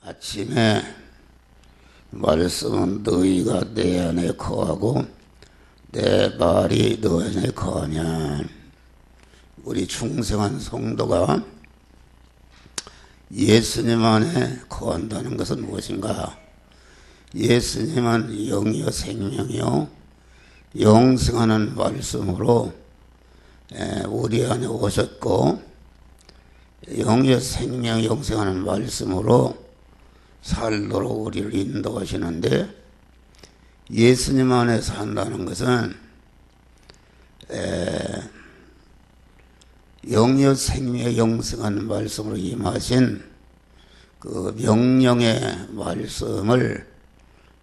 아침에 말씀은 너희가 내 안에 거하고 내 말이 너 안에 거하면, 우리 충성한 성도가 예수님 안에 거한다는 것은 무엇인가? 예수님은 영이요 생명이요 영생하는 말씀으로 우리 안에 오셨고, 영이요 생명 영생하는 말씀으로 살도록 우리를 인도하시는데, 예수님 안에 산다는 것은 영이요 생명의 영생하는 말씀으로 임하신 그 명령의 말씀을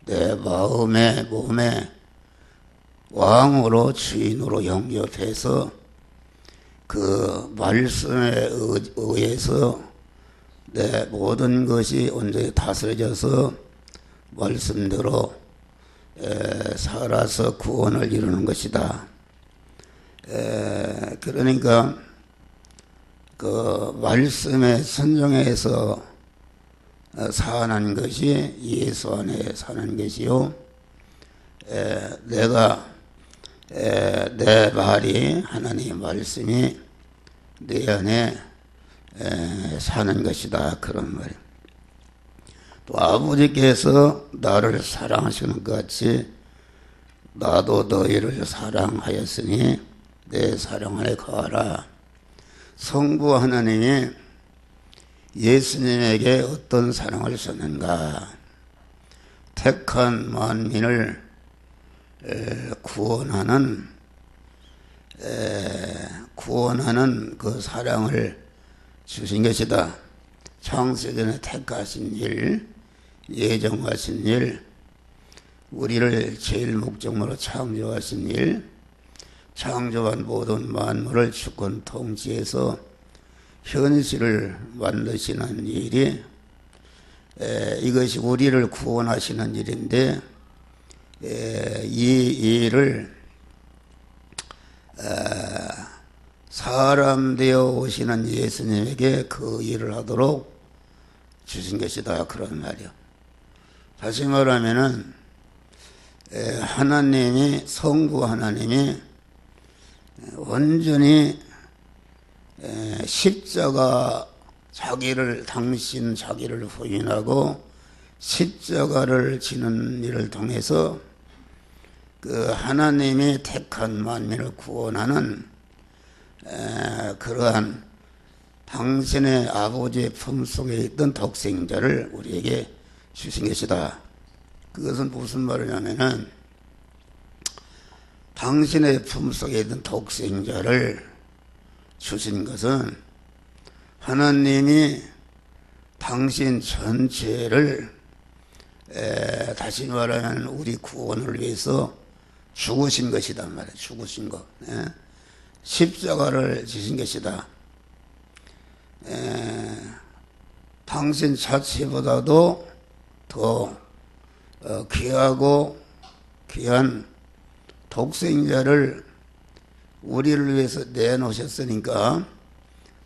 내 마음에 몸에 왕으로 주인으로 영접해서 그 말씀에 의해서 내 모든 것이 온전히 다스려져서 말씀대로 살아서 구원을 이루는 것이다. 그러니까 그 말씀에 순종해서 사는 것이 예수 안에 사는 것이요, 내가 내 말이 하나님의 말씀이 내 안에 사는 것이다, 그런 말이에요. 또 아버지께서 나를 사랑하시는 것 같이 나도 너희를 사랑하였으니 내 사랑 안에 거하라. 성부 하나님이 예수님에게 어떤 사랑을 줬는가? 택한 만민을 구원하는 그 사랑을 주신 것이다. 창세전에 택하신 일, 예정하신 일, 우리를 제일 목적으로 창조하신 일, 창조한 모든 만물을 주권 통치해서 현실을 만드시는 일이, 이것이 우리를 구원하시는 일인데, 이 일을 사람 되어 오시는 예수님에게 그 일을 하도록 주신 것이다, 그런 말이요. 다시 말하면은 하나님이, 성부 하나님이 완전히 십자가 당신 자기를 부인하고 십자가를 지는 일을 통해서 그 하나님이 택한 만민을 구원하는 그러한 당신의 아버지의 품속에 있던 독생자를 우리에게 주신 것이다. 그것은 무슨 말이냐면은, 당신의 품속에 있던 독생자를 주신 것은 하나님이 당신 전체를 다시 말하면 우리 구원을 위해서 죽으신 것이다 말이에요. 죽으신 것. 십자가를 지신 것이다. 당신 자체보다도 더 귀하고 귀한 독생자를 우리를 위해서 내놓으셨으니까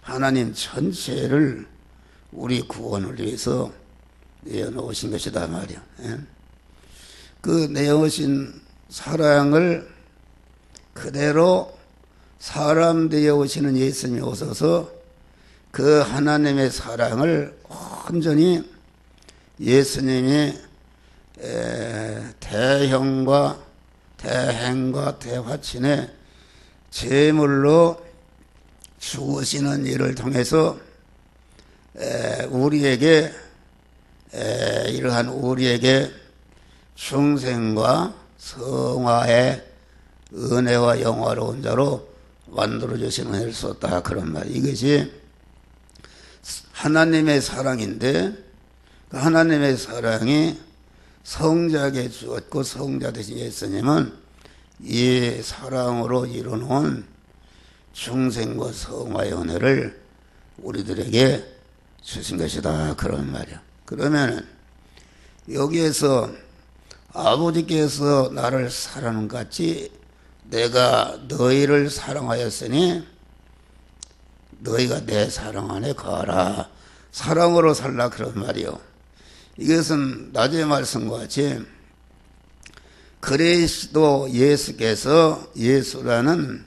하나님 전체를 우리 구원을 위해서 내어놓으신 것이다 말이야. 그 내어오신 사랑을 그대로 사람 되어 오시는 예수님이 오셔서 그 하나님의 사랑을 온전히 예수님이 대형과 대행과 대화친의 제물로 죽으시는 일을 통해서 우리에게 이러한 우리에게 충생과 성화의 은혜와 영화로운 자로 만들어주시는 은혜를 쏟다, 그런 말. 이것이 하나님의 사랑인데, 그 하나님의 사랑이 성자에게 주었고, 성자 되신 예수님은 이 사랑으로 이루어놓은 충생과 성화의 은혜를 우리들에게 주신 것이다, 그런 말이야. 그러면 여기에서 아버지께서 나를 사랑하는 것 같이 내가 너희를 사랑하였으니 너희가 내 사랑 안에 거하라. 사랑으로 살라, 그런 말이요. 이것은 낮에 말씀과 같이 그리스도 예수께서 예수라는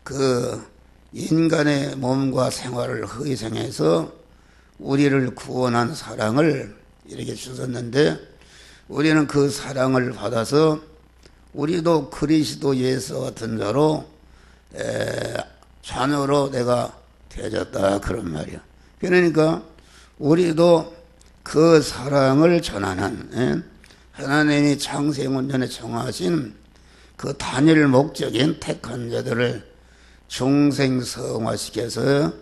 그 인간의 몸과 생활을 희생해서 우리를 구원한 사랑을 이렇게 주셨는데, 우리는 그 사랑을 받아서 우리도 그리스도 예수 같은 자로 자녀로 내가 되어졌다, 그런 말이야. 그러니까 우리도 그 사랑을 전하는, 하나님이 창세문전에 정하신 그 단일 목적인 택한 자들을 중생성화시켜서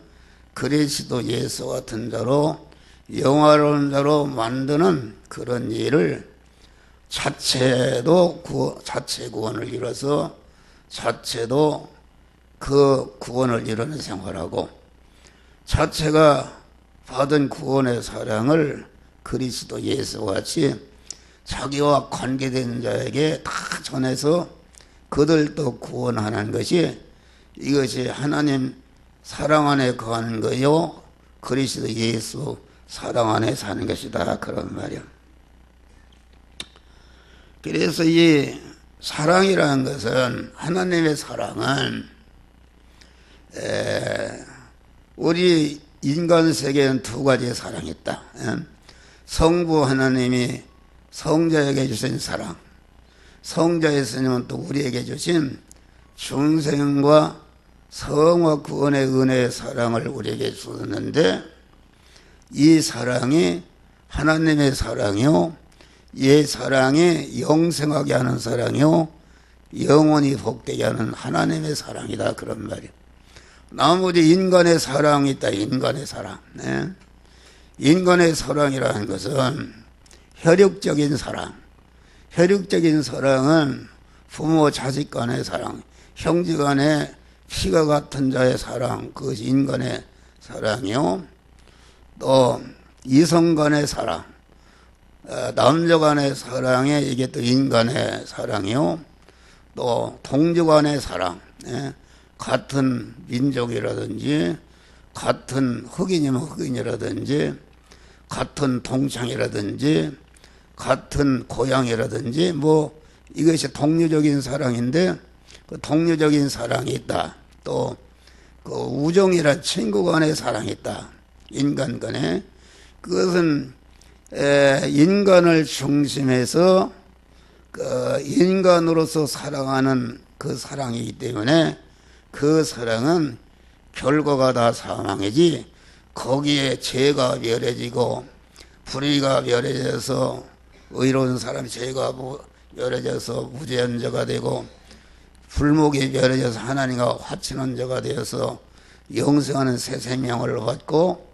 그리스도 예수 같은 자로 영화로운 자로 만드는 그런 일을 자체도 자체 구원을 이뤄서 자체도 그 구원을 이루는 생활하고, 자체가 받은 구원의 사랑을 그리스도 예수와 같이 자기와 관계된 자에게 다 전해서 그들도 구원하는 것이, 이것이 하나님 사랑 안에 거하는 거요, 그리스도 예수 사랑 안에 사는 것이다, 그런 말이야. 그래서 이 사랑이라는 것은, 하나님의 사랑은 우리 인간 세계에는 두 가지의 사랑이 있다. 성부 하나님이 성자에게 주신 사랑, 성자 예수님은 또 우리에게 주신 중생과 성화 구원의 은혜의 사랑을 우리에게 주었는데, 이 사랑이 하나님의 사랑이요, 이 사랑이 영생하게 하는 사랑이요, 영원히 복되게 하는 하나님의 사랑이다, 그런 말이에요. 나머지 인간의 사랑이 있다. 인간의 사랑. 인간의 사랑이라는 것은 혈육적인 사랑. 혈육적인 사랑은 부모 자식 간의 사랑, 형제 간의 피가 같은 자의 사랑, 그것이 인간의 사랑이요. 또 이성 간의 사랑, 남녀 간의 사랑에 이게 또 인간의 사랑이요. 또 동족 간의 사랑, 같은 민족이라든지 같은 흑인이면 흑인이라든지 같은 동창이라든지 같은 고향이라든지 뭐 이것이 동료적인 사랑인데, 그 동료적인 사랑이 있다. 또 그 우정이란 친구 간의 사랑이 있다. 인간 간에. 그것은 인간을 중심해서 그 인간으로서 사랑하는 그 사랑이기 때문에, 그 사랑은 결과가 다 사망이지, 거기에 죄가 멸해지고 불의가 멸해져서 의로운 사람이 죄가 멸해져서 무죄한 자가 되고, 불목이 멸해져서 하나님과 화친한 자가 되어서 영생하는 새 생명을 받고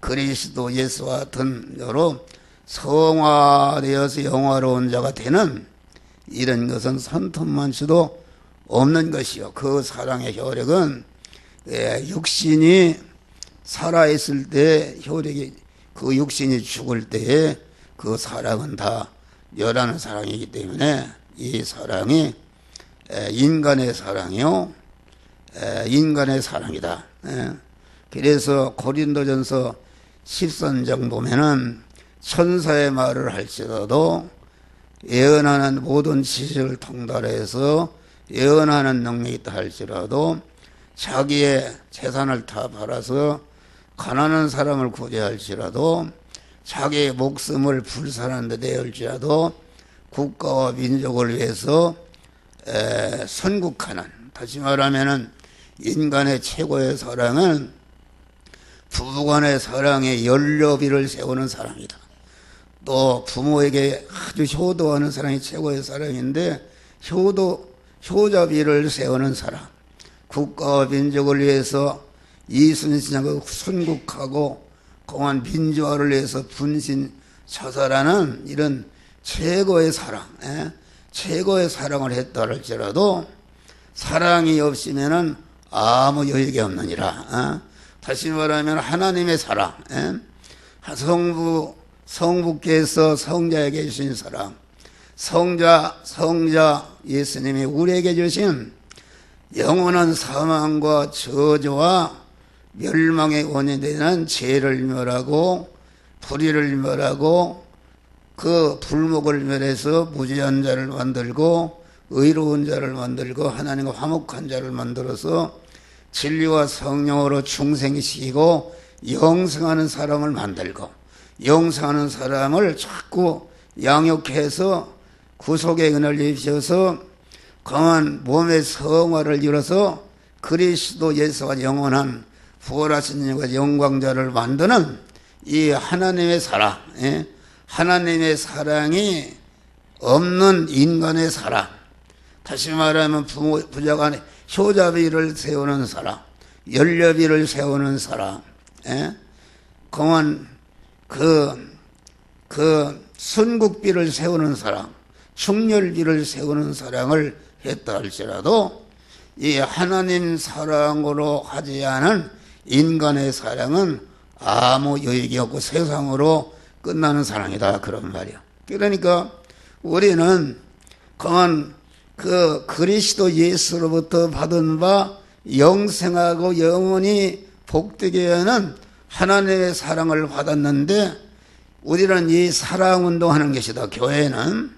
그리스도 예수와 같은 자로 성화되어서 영화로운 자가 되는, 이런 것은 선톱만치도 없는 것이요. 그 사랑의 효력은 육신이 살아있을 때 효력이, 그 육신이 죽을 때에 그 사랑은 다 멸하는 사랑이기 때문에, 이 사랑이 인간의 사랑이요, 인간의 사랑이다. 그래서 고린도전서 10장 보면은 천사의 말을 할지라도 예언하는 모든 지식을 통달해서 예언하는 능력이 있다 할지라도, 자기의 재산을 다 팔아서 가난한 사람을 구제할지라도, 자기의 목숨을 불사하는 데 내올지라도 국가와 민족을 위해서 선국하는, 다시 말하면은 인간의 최고의 사랑은 부부간의 사랑의 연료비를 세우는 사랑이다. 또 부모에게 아주 효도하는 사랑이 최고의 사랑인데, 효자비를 세우는 사랑, 국가와 민족을 위해서 이순신하고 순국하고 공안 민주화를 위해서 분신 처사라는 이런 최고의 사랑, 최고의 사랑을 했다 할지라도 사랑이 없으면은 아무 여익이 없느니라. 다시 말하면 하나님의 사랑, 성부께서 성자에게 주신 사랑, 성자 예수님이 우리에게 주신 영원한 사망과 저주와 멸망의 원인이 되는 죄를 멸하고 불의를 멸하고 그 불목을 멸해서 무죄한 자를 만들고 의로운 자를 만들고 하나님과 화목한 자를 만들어서 진리와 성령으로 중생시키고 영생하는 사람을 만들고 영생하는 사람을 자꾸 양육해서 구속의 은혜를 입혀서 강한 몸의 성화를 이뤄서 그리스도 예수가 영원한 부활하신 이가 영광자를 만드는 이 하나님의 사랑, 하나님의 사랑이 없는 인간의 사랑, 다시 말하면 부자 간에 효자비를 세우는 사랑, 연료비를 세우는 사랑, 강한 그 순국비를 세우는 사랑, 충렬비를 세우는 사랑을 했다 할지라도 이 하나님 사랑으로 하지 않은 인간의 사랑은 아무 유익이 없고 세상으로 끝나는 사랑이다 그런 말이야. 그러니까 우리는 강한 그 그리스도 예수로부터 받은 바 영생하고 영원히 복되게 하는 하나님의 사랑을 받았는데 우리는 이 사랑운동 하는 것이다. 교회는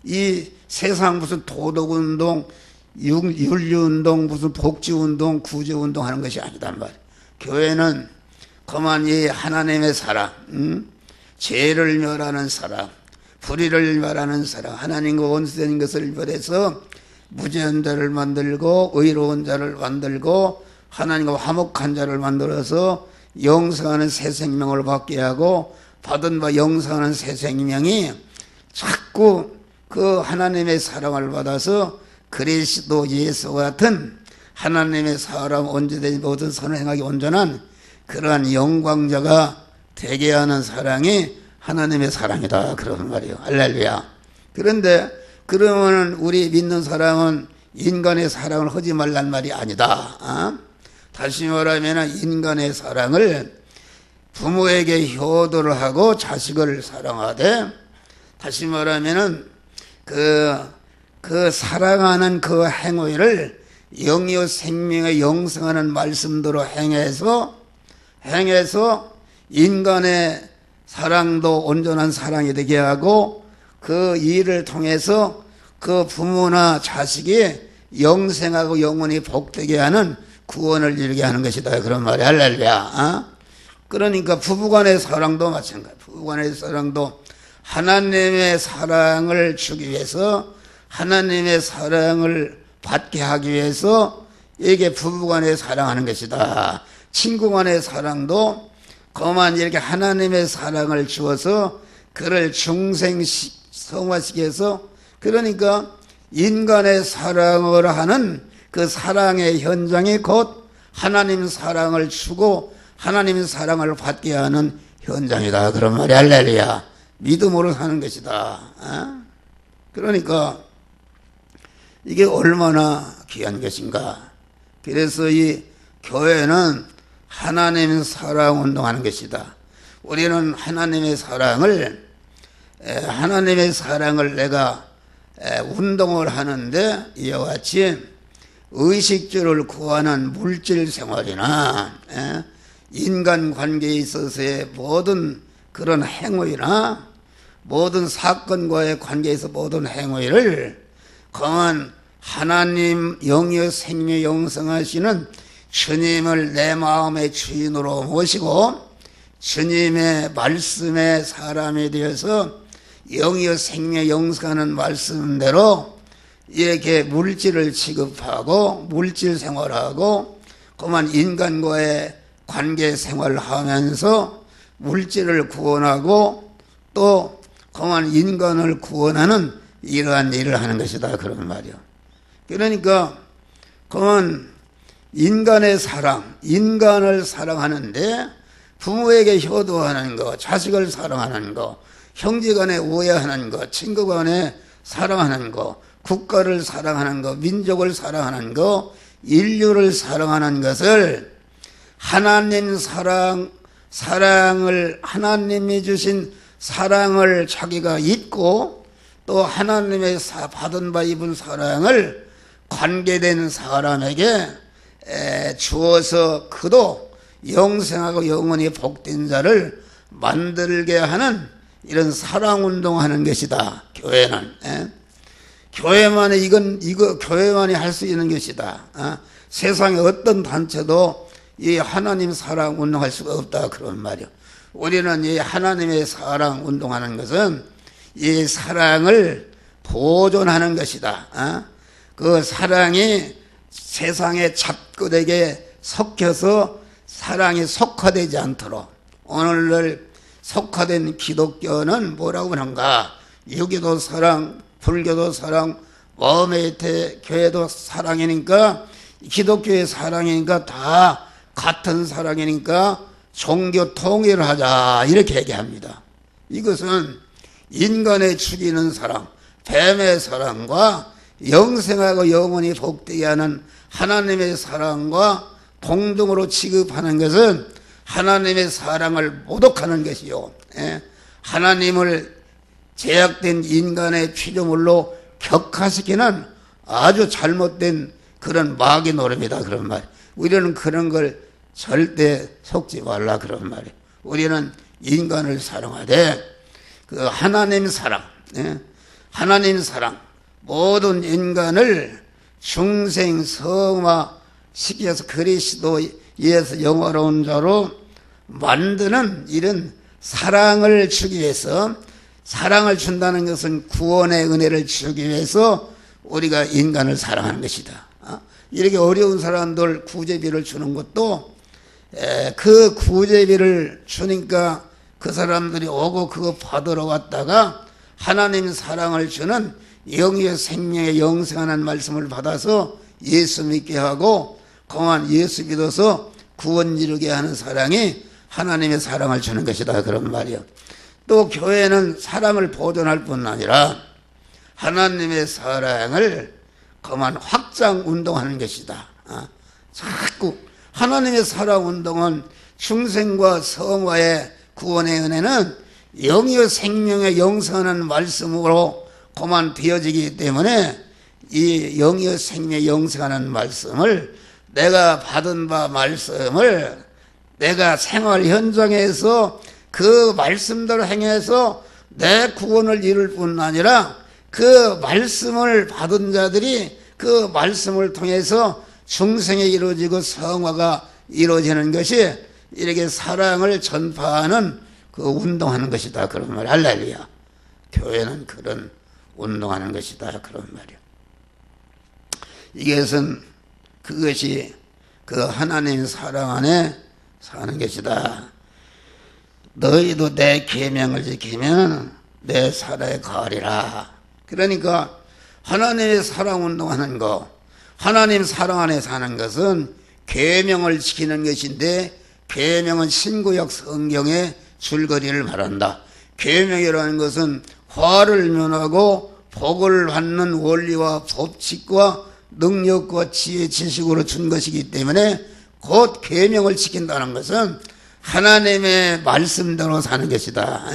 이 세상 무슨 도덕운동, 윤리운동, 무슨 복지운동, 구제운동 하는 것이 아니단 말이야. 교회는 그만 이 하나님의 사랑, 죄를 멸하는 사랑, 불의를 멸하는 사랑, 하나님과 원수된 것을 멸해서 무죄한 자를 만들고 의로운 자를 만들고 하나님과 화목한 자를 만들어서 영생하는 새 생명을 받게 하고 받은 바 영생하는 새 생명이 자꾸 그 하나님의 사랑을 받아서 그리스도 예수 같은 하나님의 사람 온전된 모든 선을 행하기 온전한 그러한 영광자가 되게 하는 사랑이 하나님의 사랑이다 그런 말이에요. 할렐루야. 그런데 그러면 우리 믿는 사람은 인간의 사랑을 하지 말란 말이 아니다. 다시 말하면 인간의 사랑을 부모에게 효도를 하고 자식을 사랑하되, 다시 말하면 그 사랑하는 그 행위를 영이요 생명의 영생하는 말씀대로 행해서 인간의 사랑도 온전한 사랑이 되게 하고 그 일을 통해서 그 부모나 자식이 영생하고 영원히 복되게 하는 구원을 이루게 하는 것이다 그런 말이야. 할렐루야. 그러니까 부부간의 사랑도 마찬가지야. 부부간의 사랑도 하나님의 사랑을 주기 위해서, 하나님의 사랑을 받게 하기 위해서 이게 부부간의 사랑하는 것이다. 친구간의 사랑도 그만 이렇게 하나님의 사랑을 주어서 그를 중생성화시켜서, 그러니까 인간의 사랑을 하는 그 사랑의 현장이 곧 하나님 사랑을 주고 하나님 사랑을 받게 하는 현장이다 그런 말이야. 할렐루야. 믿음으로 사는 것이다. 그러니까 이게 얼마나 귀한 것인가. 그래서 이 교회는 하나님 사랑 운동하는 것이다. 우리는 하나님의 사랑을 내가 운동을 하는데 이와 같이 의식주를 구하는 물질 생활이나 인간관계에 있어서의 모든 그런 행위나 모든 사건과의 관계에서 모든 행위를 강한 하나님 영이여 생명 영생하시는 주님을 내 마음의 주인으로 모시고 주님의 말씀에 사람이 되어서 영이여 생명 영생하는 말씀대로 이렇게 물질을 취급하고 물질 생활하고 그만 인간과의 관계 생활을 하면서 물질을 구원하고 또 그만 인간을 구원하는 이러한 일을 하는 것이다 그런 말이요. 그러니까 그만 인간의 사랑, 인간을 사랑하는데 부모에게 효도하는 거, 자식을 사랑하는 거, 형제간에 우애하는 거, 친구간에 사랑하는 거, 국가를 사랑하는 거, 민족을 사랑하는 거, 인류를 사랑하는 것을 하나님 사랑을 하나님이 주신 사랑을 자기가 잊고 또 하나님의 받은 바 입은 사랑을 관계된 사람에게 주어서 그도 영생하고 영원히 복된 자를 만들게 하는 이런 사랑운동하는 것이다. 교회는. 교회만이 이거 교회만이 할 수 있는 것이다. 세상에 어떤 단체도 이 하나님 사랑 운동할 수가 없다. 그런 말이요. 우리는 이 하나님의 사랑 운동하는 것은 이 사랑을 보존하는 것이다. 그 사랑이 세상의 잡것에게 섞여서 사랑이 속화되지 않도록, 오늘날 속화된 기독교는 뭐라고 하는가? 유교도 사랑, 불교도 사랑, 마음의 교회도 사랑이니까, 기독교의 사랑이니까 다 같은 사랑이니까 종교 통일을 하자, 이렇게 얘기합니다. 이것은 인간의 죽이는 사랑, 뱀의 사랑과 영생하고 영원히 복되게 하는 하나님의 사랑과 동등으로 취급하는 것은 하나님의 사랑을 모독하는 것이요, 하나님을 제약된 인간의 피조물로 격화시키는 아주 잘못된 그런 마귀 노름이다. 그런 말. 우리는 그런 걸 절대 속지 말라. 그런 말이에요. 우리는 인간을 사랑하되 그 하나님 사랑, 하나님 사랑, 모든 인간을 중생 성화 시켜서 그리스도에서 영화로운 자로 만드는 이런 사랑을 주기 위해서, 사랑을 준다는 것은 구원의 은혜를 주기 위해서 우리가 인간을 사랑하는 것이다. 이렇게 어려운 사람들 구제비를 주는 것도 그 구제비를 주니까 그 사람들이 오고 그거 받으러 왔다가 하나님 사랑을 주는 영의 생명의 영생하는 말씀을 받아서 예수 믿게 하고 공안 예수 믿어서 구원 이루게 하는 사랑이 하나님의 사랑을 주는 것이다. 그런 말이요. 또 교회는 사랑을 보존할 뿐 아니라 하나님의 사랑을 그만 확장 운동하는 것이다. 자꾸 하나님의 사랑 운동은 중생과 성화의 구원의 은혜는 영의 생명의 영생하는 말씀으로 그만 되어지기 때문에 이 영의 생명의 영생하는 말씀을, 내가 받은 바 말씀을 내가 생활 현장에서 그 말씀대로 행해서 내 구원을 이룰 뿐 아니라 그 말씀을 받은 자들이 그 말씀을 통해서 중생이 이루어지고 성화가 이루어지는 것이 이렇게 사랑을 전파하는 그 운동하는 것이다. 그런 말. 할렐루야. 교회는 그런 운동하는 것이다. 그런 말이야. 이것은 그것이 그 하나님 사랑 안에 사는 것이다. 너희도 내 계명을 지키면 내 사랑에 거하리라. 그러니까 하나님의 사랑 운동하는 거, 하나님 사랑 안에 사는 것은 계명을 지키는 것인데, 계명은 신구약 성경의 줄거리를 말한다. 계명이라는 것은 화를 면하고 복을 받는 원리와 법칙과 능력과 지혜 지식으로 준 것이기 때문에 곧 계명을 지킨다는 것은 하나님의 말씀대로 사는 것이다.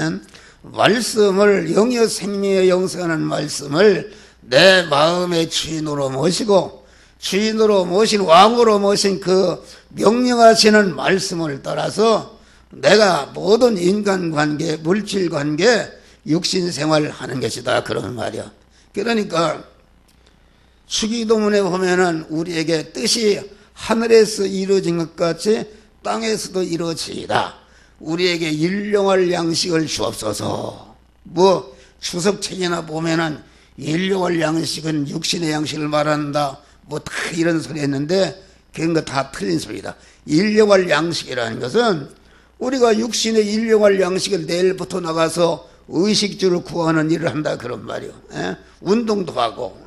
말씀을, 영의 생명의 영생하는 말씀을 내 마음의 주인으로 모시고, 주인으로 모신, 왕으로 모신 그 명령하시는 말씀을 따라서 내가 모든 인간관계, 물질관계, 육신생활을 하는 것이다. 그런 말이야. 그러니까 주기도문에 보면은 우리에게 뜻이 하늘에서 이루어진 것 같이 땅에서도 이루어지이다. 우리에게 일용할 양식을 주옵소서. 뭐 추석책이나 보면은 일용할 양식은 육신의 양식을 말한다, 뭐 다 이런 소리 했는데 그런 거 다 틀린 소리다. 일용할 양식이라는 것은 우리가 육신의 일용할 양식을 내일부터 나가서 의식주를 구하는 일을 한다. 그런 말이요. 운동도 하고.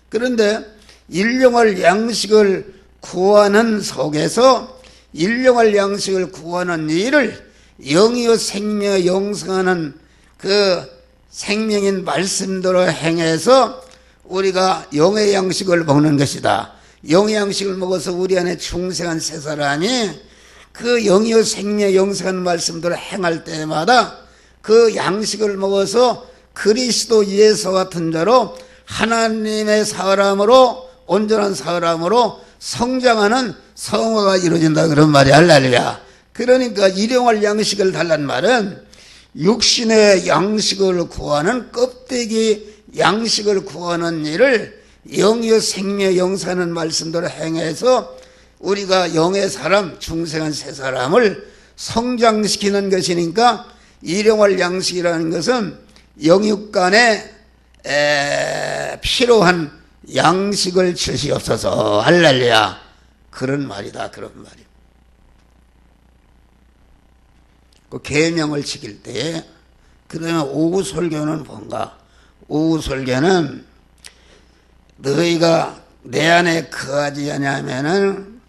그런데 일용할 양식을 구하는 속에서 일용할 양식을 구하는 일을 영이요 생명의 영생하는 그 생명인 말씀대로 행해서 우리가 영의 양식을 먹는 것이다. 영의 양식을 먹어서 우리 안에 중생한 새 사람이 그 영이요 생명의 영생하는 말씀대로 행할 때마다 그 양식을 먹어서 그리스도 예수 같은 자로 하나님의 사람으로, 온전한 사람으로 성장하는 성화가 이루어진다. 그런 말이 할렐루야. 그러니까 일용할 양식을 달란 말은 육신의 양식을 구하는 껍데기 양식을 구하는 일을 영의 생명 영사는 말씀대로 행해서 우리가 영의 사람 중생한 새 사람을 성장시키는 것이니까 일용할 양식이라는 것은 영육간에 필요한 양식을 주시옵소서 할렐루야 그런 말이다 그런 말이야. 그 계명을 지킬 때에 그러면 오후 설교는 뭔가? 오후 설교는 너희가 내 안에 거하지 않으면은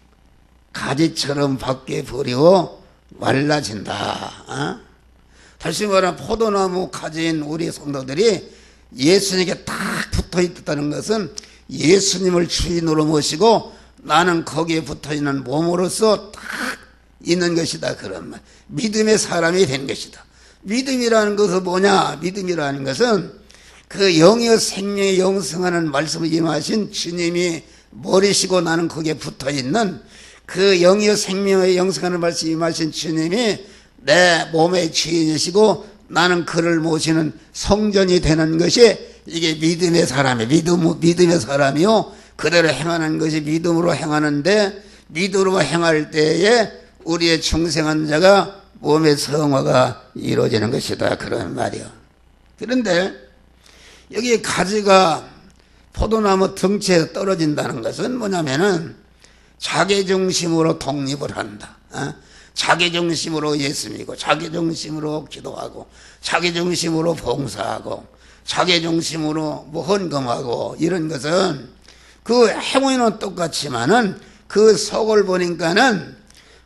가지처럼 밖에 버리고 말라진다. 다시 말하면 포도나무 가지인 우리 성도들이 예수님께 딱 붙어 있다는 것은 예수님을 주인으로 모시고 나는 거기에 붙어 있는 몸으로서 딱 있는 것이다 그런 말. 믿음의 사람이 된 것이다. 믿음이라는 것은 뭐냐? 믿음이라는 것은 그 영의 생명에 영성하는 말씀을 임하신 주님이 머리시고 나는 거기에 붙어 있는 그 영의 생명에 영성하는 말씀을 임하신 주님이 내 몸의 주인이시고 나는 그를 모시는 성전이 되는 것이 이게 믿음의 사람이에요. 믿음의 사람이요. 그대로 행하는 것이 믿음으로 행하는데 믿음으로 행할 때에 우리의 중생한 자가 몸의 성화가 이루어지는 것이다. 그런 말이요. 그런데 여기 가지가 포도나무 덩치에 떨어진다는 것은 뭐냐면은 자기중심으로 독립을 한다. 자기중심으로 예수 믿고 자기중심으로 기도하고 자기중심으로 봉사하고 자기중심으로 뭐 헌금하고 이런 것은 그 행위는 똑같지만은 그 속을 보니까는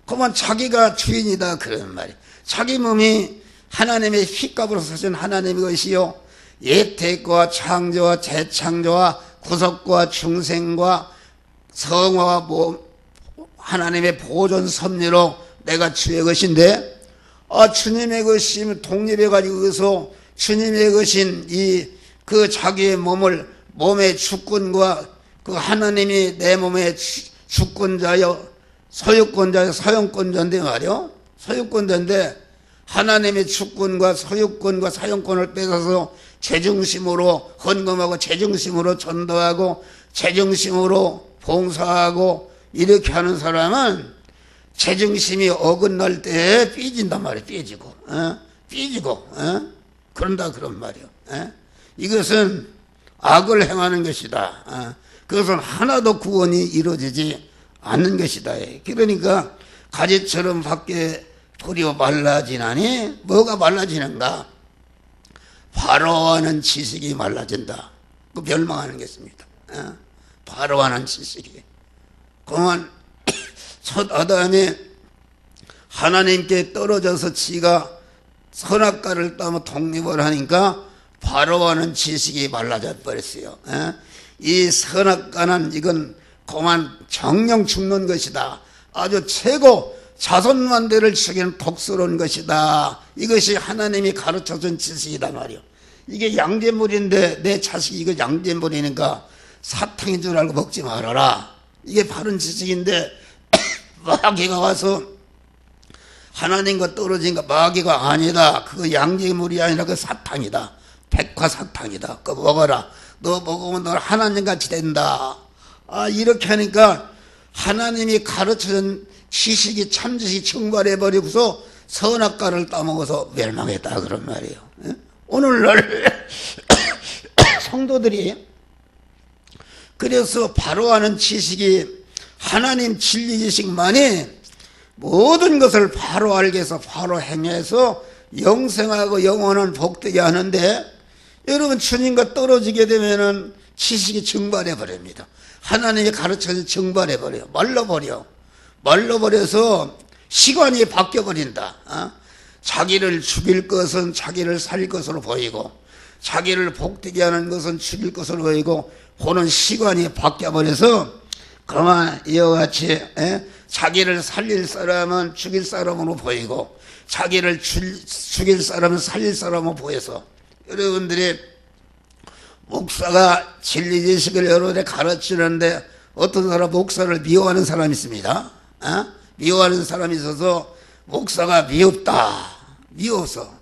그만 자기가 주인이다 그런 말이에요. 자기 몸이 하나님의 핏값으로 사신 하나님의 것이요 예택과 창조와 재창조와 구속과 중생과 성화와 하나님의 보존 섭리로 내가 주의 것인데 주님의 것이면 독립해가지고서 주님의 것인 그 자기의 몸의 주권과 그 하나님이 내 몸의 주권자여 소유권자여 사용권자인데 말이요. 소유권자인데 하나님의 주권과 소유권과 사용권을 뺏어서 제중심으로 헌금하고 제중심으로 전도하고 제중심으로 봉사하고 이렇게 하는 사람은 제중심이 어긋날 때 삐진단 말이에요. 삐지고 그런다 그런 말이에요. 이것은 악을 행하는 것이다. 그것은 하나도 구원이 이루어지지 않는 것이다. 그러니까 가지처럼 밖에 버리고 말라지나니 뭐가 말라지는가? 바로하는 지식이 말라진다. 그 멸망하는 것입니다. 바로하는 지식이. 그만 첫 아담이 하나님께 떨어져서 지가 선악과를 따며 독립을 하니까 바로하는 지식이 말라져 버렸어요. 이 선악과는 이건 그만 정령 죽는 것이다. 아주 최고 자손만대를 죽이는 독스러운 것이다. 이것이 하나님이 가르쳐준 지식이다 말이요. 이게 양잿물인데 내 자식이 이거 양잿물이니까 사탕인 줄 알고 먹지 말아라. 이게 바른 지식인데 마귀가 와서 하나님과 떨어진 거 마귀가 아니다. 그거 양잿물이 아니라 그 사탕이다. 백화사탕이다. 그거 먹어라. 너 먹으면 너 하나님같이 된다. 이렇게 하니까 하나님이 가르쳐준 지식이 참지식이 증발해버리고서 선악과를 따먹어서 멸망했다 그런 말이에요. 오늘날 성도들이 그래서 바로하는 지식이 하나님 진리 지식만이 모든 것을 바로 알게 해서 바로 행해서 영생하고 영원한 복되게 하는데 여러분 주님과 떨어지게 되면은 지식이 증발해 버립니다. 하나님이 가르쳐서 증발해 버려요. 말라버려서 시간이 바뀌어 버린다. 자기를 죽일 것은 자기를 살릴 것으로 보이고 자기를 복되게 하는 것은 죽일 것으로 보이고 그는 시간이 바뀌어 버려서 그만 이와 같이 자기를 살릴 사람은 죽일 사람으로 보이고 자기를 죽일 사람은 살릴 사람으로 보여서 여러분들이 목사가 진리 지식을 여러분에 가르치는데 어떤 사람 목사를 미워하는 사람이 있습니다. 미워하는 사람이 있어서 목사가 미웠다. 미워서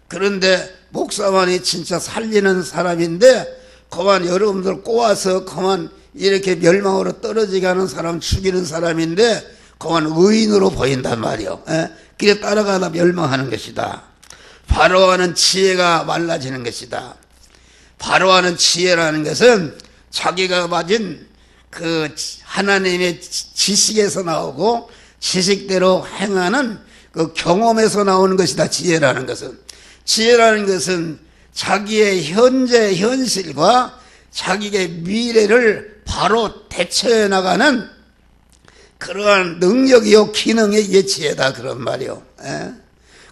그런데 목사만이 진짜 살리는 사람인데 그만 여러분들 꼬아서 그만 이렇게 멸망으로 떨어지게 하는 사람, 죽이는 사람인데 그만 의인으로 보인단 말이요. 그래 따라가다 멸망하는 것이다. 바로하는 지혜가 말라지는 것이다. 바로하는 지혜라는 것은 자기가 가진 그 하나님의 지식에서 나오고 지식대로 행하는 그 경험에서 나오는 것이다. 지혜라는 것은. 지혜라는 것은 자기의 현재 현실과 자기의 미래를 바로 대처해 나가는 그러한 능력이요 기능이 이게 지혜다 그런 말이요.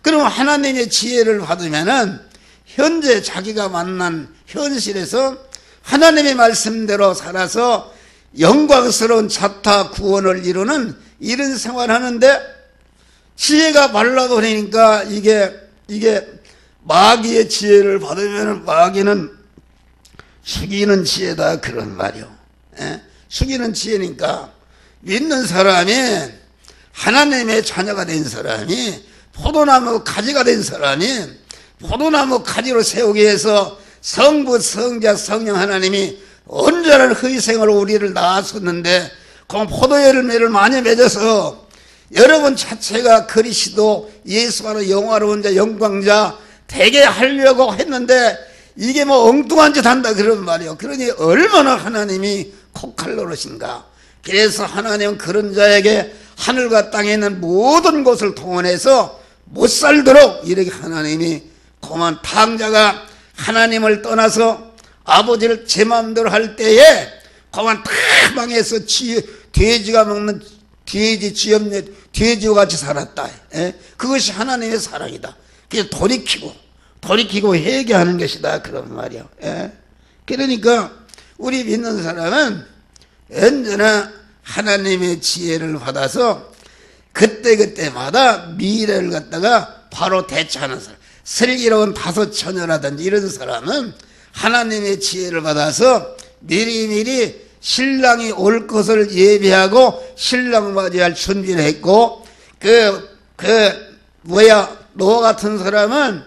그럼 하나님의 지혜를 받으면은 현재 자기가 만난 현실에서 하나님의 말씀대로 살아서 영광스러운 자타 구원을 이루는 이런 생활하는데 지혜가 말라버리니까 이게 마귀의 지혜를 받으면 마귀는 죽이는 지혜다 그런 말이요. 죽이는 지혜니까 믿는 사람이 하나님의 자녀가 된 사람이 포도나무 가지가 된 사람이 포도나무 가지로 세우기 위해서 성부 성자 성령 하나님이 온전한 희생으로 우리를 낳았었는데 그 포도열매를 많이 맺어서 여러분 자체가 그리스도 예수 바로 영화로운 자 영광자 되게 하려고 했는데 이게 뭐 엉뚱한 짓 한다 그런 말이요. 그러니 얼마나 하나님이 혹할 노릇인가. 그래서 하나님은 그런 자에게 하늘과 땅에 있는 모든 것을 동원해서 못 살도록 이렇게 하나님이 고만 탕자가 하나님을 떠나서 아버지를 제 마음대로 할 때에 고만 다 망해서 돼지가 먹는 돼지 쥐염내 돼지와 같이 살았다. 그것이 하나님의 사랑이다. 그래서 돌이키고 회개하는 것이다 그런 말이야. 그러니까 우리 믿는 사람은 언제나 하나님의 지혜를 받아서 그때그때마다 미래를 갖다가 바로 대처하는 사람, 슬기로운 다섯 처녀라든지 이런 사람은 하나님의 지혜를 받아서 미리미리 신랑이 올 것을 예비하고 신랑 맞이할 준비를 했고 노아 같은 사람은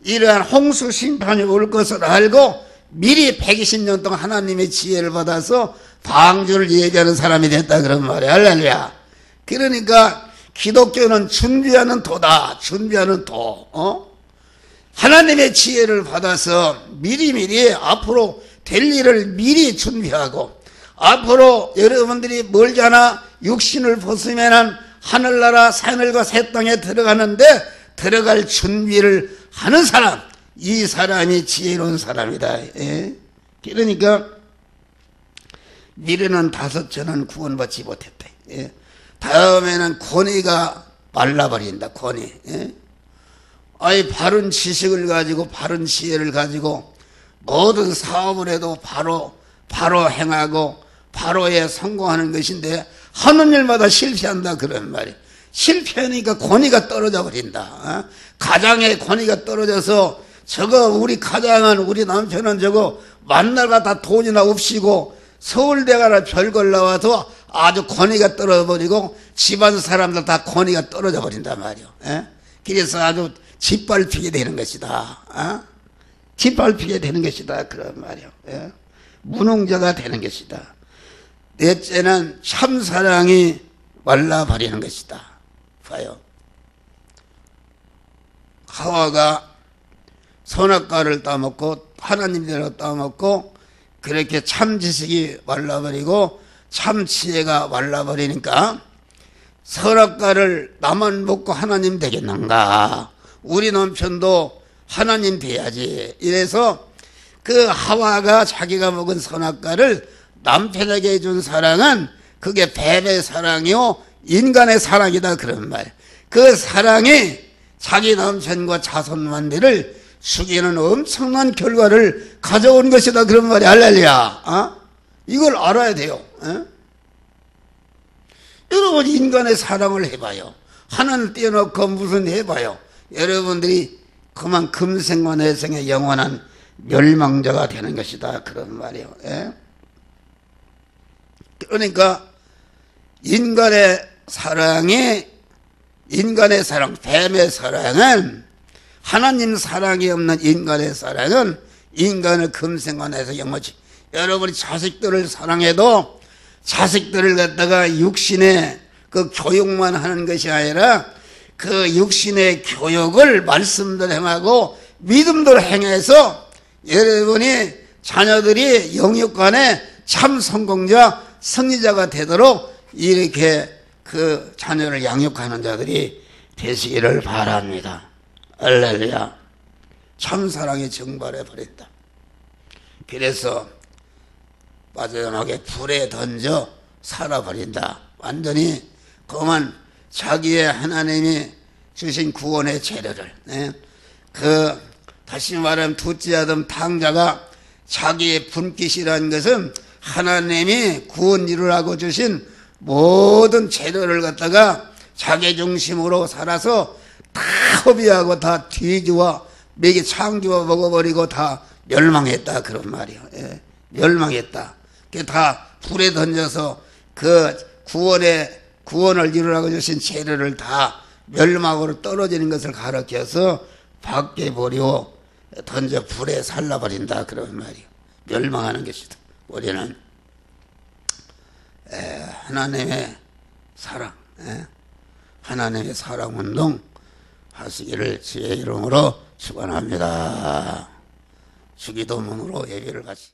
이러한 홍수 심판이 올 것을 알고 미리 120년 동안 하나님의 지혜를 받아서 방주를 예비하는 사람이 됐다 그런 말이야. 할렐루야. 그러니까 기독교는 준비하는 도다. 준비하는 도. 하나님의 지혜를 받아서 미리미리 앞으로 될 일을 미리 준비하고 앞으로 여러분들이 멀잖아 육신을 벗으면 하늘나라 하늘과 새 땅에 들어가는데 들어갈 준비를 하는 사람, 이 사람이 지혜로운 사람이다. 그러니까 미래는 다섯 저는 구원받지 못했다. 다음에는 권위가 말라버린다. 권위. 아이 바른 지식을 가지고 바른 지혜를 가지고 모든 사업을 해도 바로 행하고 바로에 성공하는 것인데 하는 일마다 실패한다 그런 말이에요. 실패하니까 권위가 떨어져 버린다. 가장의 권위가 떨어져서 저거 우리 가장은 우리 남편은 저거 만날 다 돈이나 없이고 서울대 가라 별걸 나와서 아주 권위가 떨어져 버리고 집안 사람들 다 권위가 떨어져 버린단 말이에요. 그래서 아주 짓밟히게 되는 것이다. 짓밟히게 되는 것이다 그런 말이에요. 무능자가 되는 것이다. 넷째는 참사랑이 말라버리는 것이다. 봐요. 하와가 선악과를 따먹고 하나님대로 따먹고 그렇게 참지식이 말라버리고 참지혜가 말라버리니까 선악과를 나만 먹고 하나님 되겠는가. 우리 남편도 하나님 돼야지. 이래서 그 하와가 자기가 먹은 선악과를 남편에게 해준 사랑은 그게 뱀의 사랑이요 인간의 사랑이다 그런 말. 그 사랑이 자기 남편과 자손만들을 죽이는 엄청난 결과를 가져온 것이다 그런 말이 할렐루야. 이걸 알아야 돼요. 여러분 인간의 사랑을 해봐요. 하나를 떼어놓고 무슨 해봐요. 여러분들이 그만 금생과 내생의 영원한 멸망자가 되는 것이다 그런 말이에요. 그러니까 인간의 사랑, 뱀의 사랑은 하나님 사랑이 없는 인간의 사랑은 인간을 금생관해서 영원히. 여러분이 자식들을 사랑해도 자식들을 갖다가 육신의 그 교육만 하는 것이 아니라 그 육신의 교육을 말씀대로 행하고 믿음대로 행해서 여러분이 자녀들이 영육간에 참 성공자, 승리자가 되도록 이렇게 그 자녀를 양육하는 자들이 되시기를 바랍니다. 할렐루야. 참사랑이 증발해 버린다. 그래서 마지막에 불에 던져 살아버린다. 완전히 그만 자기의 하나님이 주신 구원의 재료를, 다시 말하면 둘째 아들 탕자가 자기의 분깃이라는 것은 하나님이 구원 이루라고 주신 모든 재료를 갖다가 자기 중심으로 살아서 다 허비하고 다 뒤집어 먹이 창조어 먹어버리고 다 멸망했다. 그런 말이에요. 멸망했다. 그게 다 불에 던져서 그 구원을 이루라고 주신 재료를 다 멸망으로 떨어지는 것을 가르쳐서 밖에 버리고 던져 불에 살라버린다. 그런 말이에요. 멸망하는 것이다. 우리는 하나님의 사랑, 하나님의 사랑 운동 하시기를 주의 이름으로 축원합니다. 주기도문으로 예배를 같이.